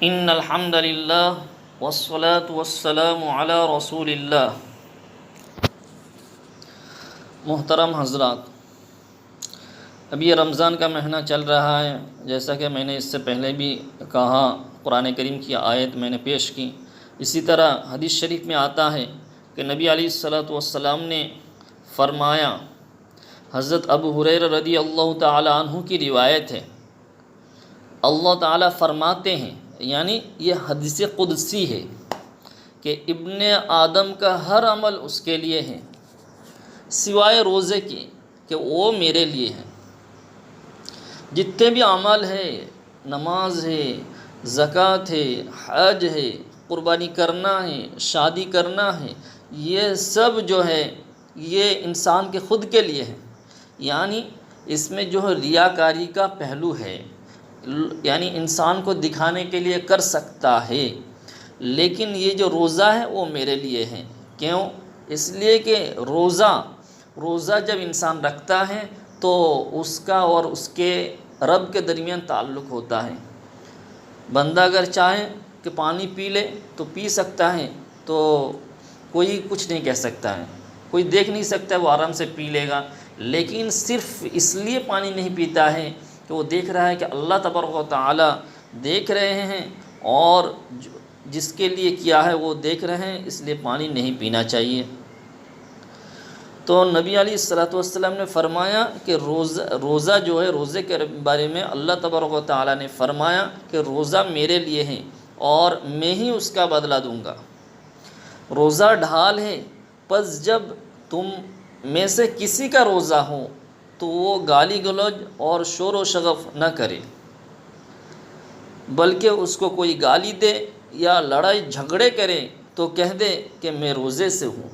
ان الحمد للہ والصلاة والسلام علی رسول اللہ۔ محترم حضرات، ابھی یہ رمضان کا مہینہ چل رہا ہے، جیسا کہ میں نے اس سے پہلے بھی کہا، قرآن کریم کی آیت میں نے پیش کی۔ اسی طرح حدیث شریف میں آتا ہے کہ نبی علیہ الصلوۃ والسلام نے فرمایا، حضرت ابو ہریرہ رضی اللہ تعالی عنہ کی روایت ہے، اللہ تعالیٰ فرماتے ہیں، یعنی یہ حدیث قدسی ہے کہ ابن آدم کا ہر عمل اس کے لیے ہے سوائے روزے کے، کہ وہ میرے لیے ہے۔ جتنے بھی اعمال ہے، نماز ہے، زکوٰۃ ہے، حج ہے، قربانی کرنا ہے، شادی کرنا ہے، یہ سب جو ہے یہ انسان کے خود کے لیے ہے۔ یعنی اس میں جو ہے ریاکاری کا پہلو ہے، یعنی انسان کو دکھانے کے لیے کر سکتا ہے، لیکن یہ جو روزہ ہے وہ میرے لیے ہے۔ کیوں؟ اس لیے کہ روزہ جب انسان رکھتا ہے تو اس کا اور اس کے رب کے درمیان تعلق ہوتا ہے۔ بندہ اگر چاہے کہ پانی پی لے تو پی سکتا ہے، تو کوئی کچھ نہیں کہہ سکتا ہے، کوئی دیکھ نہیں سکتا، وہ آرام سے پی لے گا۔ لیکن صرف اس لیے پانی نہیں پیتا ہے کہ وہ دیکھ رہا ہے کہ اللہ تبارک و تعالی دیکھ رہے ہیں، اور جس کے لیے کیا ہے وہ دیکھ رہے ہیں، اس لیے پانی نہیں پینا چاہیے۔ تو نبی علیہ الصلوۃ والسلام نے فرمایا کہ روزہ جو ہے، روزے کے بارے میں اللہ تبارک و تعالی نے فرمایا کہ روزہ میرے لیے ہے اور میں ہی اس کا بدلہ دوں گا۔ روزہ ڈھال ہے، پس جب تم میں سے کسی کا روزہ ہو تو وہ گالی گلوج اور شور و شغف نہ کرے، بلکہ اس کو کوئی گالی دے یا لڑائی جھگڑے کرے تو کہہ دے کہ میں روزے سے ہوں۔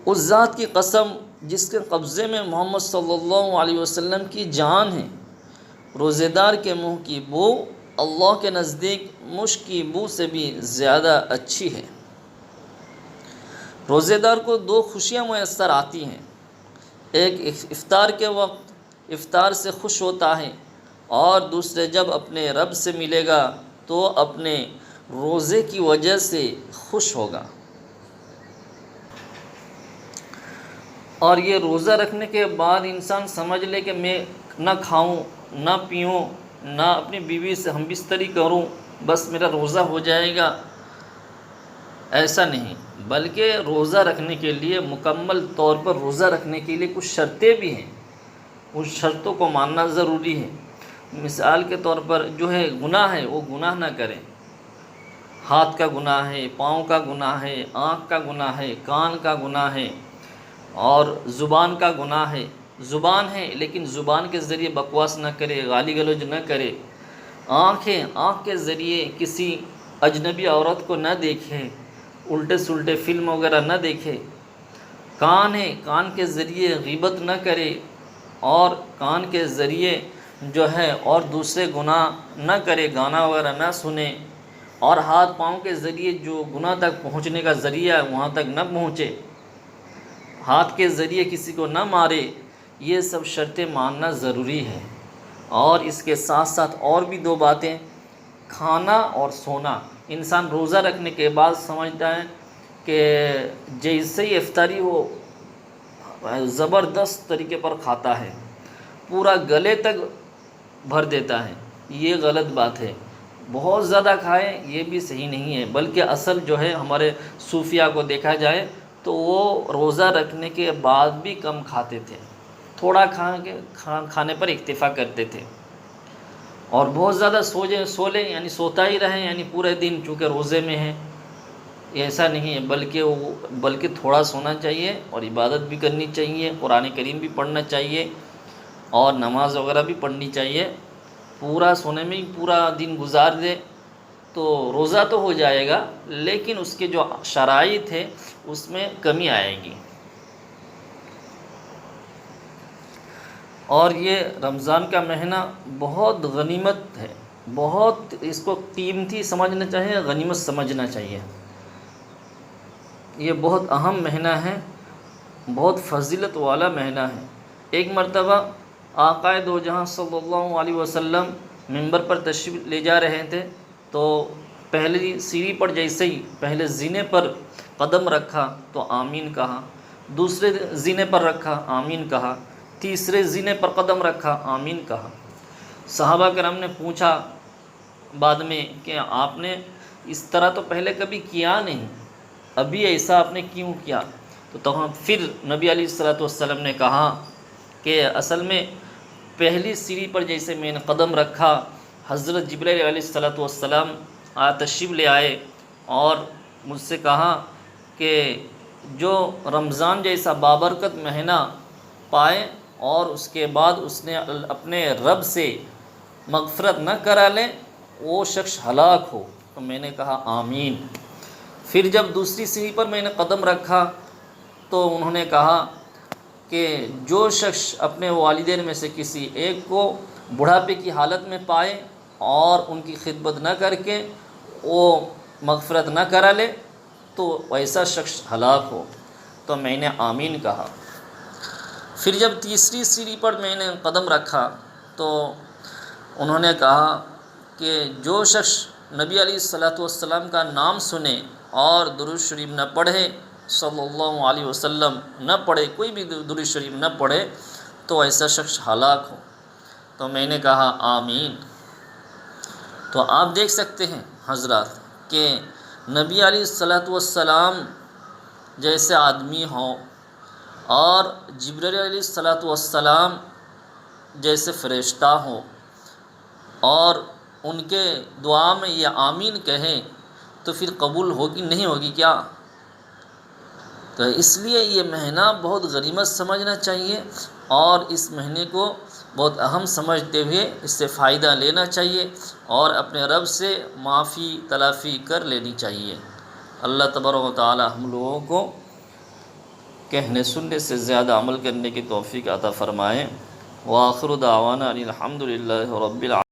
اس ذات کی قسم جس کے قبضے میں محمد صلی اللہ علیہ وسلم کی جان ہے، روزے دار کے منہ کی بو اللہ کے نزدیک مشک کی بو سے بھی زیادہ اچھی ہے۔ روزے دار کو دو خوشیاں میسر آتی ہیں، ایک افطار کے وقت افطار سے خوش ہوتا ہے، اور دوسرے جب اپنے رب سے ملے گا تو اپنے روزے کی وجہ سے خوش ہوگا۔ اور یہ روزہ رکھنے کے بعد انسان سمجھ لے کہ میں نہ کھاؤں نہ پیوں نہ اپنی بیوی سے ہم بستری کروں، بس میرا روزہ ہو جائے گا، ایسا نہیں، بلکہ روزہ رکھنے کے لیے مکمل طور پر روزہ رکھنے کے لیے کچھ شرطیں بھی ہیں، اس شرطوں کو ماننا ضروری ہے۔ مثال کے طور پر جو ہے گناہ ہے وہ گناہ نہ کریں، ہاتھ کا گناہ ہے، پاؤں کا گناہ ہے، آنکھ کا گناہ ہے، کان کا گناہ ہے، اور زبان کا گناہ ہے۔ زبان ہے لیکن زبان کے ذریعے بکواس نہ کرے، گالی گلوج نہ کرے۔ آنکھ ہے، آنکھ کے ذریعے کسی اجنبی عورت کو نہ دیکھے، الٹے سلٹے فلم وغیرہ نہ دیکھے۔ کان ہے، کان کے ذریعے غیبت نہ کرے، اور کان کے ذریعے جو ہے اور دوسرے گناہ نہ کرے، گانا وغیرہ نہ سنے۔ اور ہاتھ پاؤں کے ذریعے جو گناہ تک پہنچنے کا ذریعہ ہے وہاں تک نہ پہنچے، ہاتھ کے ذریعے کسی کو نہ مارے۔ یہ سب شرطیں ماننا ضروری ہے۔ اور اس کے ساتھ ساتھ اور بھی دو باتیں، کھانا اور سونا۔ انسان روزہ رکھنے کے بعد سمجھتا ہے کہ جیسے ہی افطاری ہو زبردست طریقے پر کھاتا ہے، پورا گلے تک بھر دیتا ہے، یہ غلط بات ہے۔ بہت زیادہ کھائے یہ بھی صحیح نہیں ہے، بلکہ اصل جو ہے ہمارے صوفیہ کو دیکھا جائے تو وہ روزہ رکھنے کے بعد بھی کم کھاتے تھے، تھوڑا کھانے پر اکتفا کرتے تھے، اور بہت زیادہ سو لے یعنی سوتا ہی رہے، یعنی پورے دن چونکہ روزے میں ہیں۔ ایسا نہیں ہے، بلکہ تھوڑا سونا چاہیے اور عبادت بھی کرنی چاہیے، قرآن کریم بھی پڑھنا چاہیے اور نماز وغیرہ بھی پڑھنی چاہیے۔ پورا سونے میں ہی پورا دن گزار دے تو روزہ تو ہو جائے گا، لیکن اس کے جو شرائط ہے اس میں کمی آئے گی۔ اور یہ رمضان کا مہینہ بہت غنیمت ہے، بہت اس کو قیمتی سمجھنا چاہیے، غنیمت سمجھنا چاہیے۔ یہ بہت اہم مہینہ ہے، بہت فضیلت والا مہینہ ہے۔ ایک مرتبہ آقائے دو جہاں صلی اللہ علیہ وسلم ممبر پر تشریف لے جا رہے تھے تو پہلی سیڑھی پر جیسے ہی پہلے زینے پر قدم رکھا تو آمین کہا، دوسرے زینے پر رکھا آمین کہا، تیسرے زینے پر قدم رکھا آمین کہا۔ صحابہ کرام نے پوچھا بعد میں کہ آپ نے اس طرح تو پہلے کبھی کیا نہیں، ابھی ایسا آپ نے کیوں کیا؟ تو پھر نبی علیہ الصلوۃ والسلام نے کہا کہ اصل میں پہلی سیڑھی پر جیسے میں نے قدم رکھا، حضرت جبرائیل علیہ الصلوۃ والسلام تشریف لے آئے اور مجھ سے کہا کہ جو رمضان جیسا بابرکت مہینہ پائے اور اس کے بعد اس نے اپنے رب سے مغفرت نہ کرا لے وہ شخص ہلاک ہو۔ تو میں نے کہا آمین۔ پھر جب دوسری سیڑھی پر میں نے قدم رکھا تو انہوں نے کہا کہ جو شخص اپنے والدین میں سے کسی ایک کو بڑھاپے کی حالت میں پائے اور ان کی خدمت نہ کر کے وہ مغفرت نہ کرا لے تو ایسا شخص ہلاک ہو۔ تو میں نے آمین کہا۔ پھر جب تیسری سیڑھی پر میں نے قدم رکھا تو انہوں نے کہا کہ جو شخص نبی علیہ الصلوۃ والسلام کا نام سنے اور درود شریف نہ پڑھے، صلی اللہ علیہ وسلم نہ پڑھے، کوئی بھی درود شریف نہ پڑھے تو ایسا شخص ہلاک ہو۔ تو میں نے کہا آمین۔ تو آپ دیکھ سکتے ہیں حضرات کہ نبی علیہ الصلوۃ والسلام جیسے آدمی ہوں اور جبرائیل علیہ الصلوۃ والسلام جیسے فرشتہ ہوں اور ان کے دعا میں یہ آمین کہیں تو پھر قبول ہوگی نہیں ہوگی کیا؟ تو اس لیے یہ مہینہ بہت غنیمت سمجھنا چاہیے اور اس مہینے کو بہت اہم سمجھتے ہوئے اس سے فائدہ لینا چاہیے اور اپنے رب سے معافی تلافی کر لینی چاہیے۔ اللہ تبارک و تعالی ہم لوگوں کو کہنے سننے سے زیادہ عمل کرنے کی توفیق عطا فرمائے۔ وآخر دعوانا ان الحمد للہ رب العالمین۔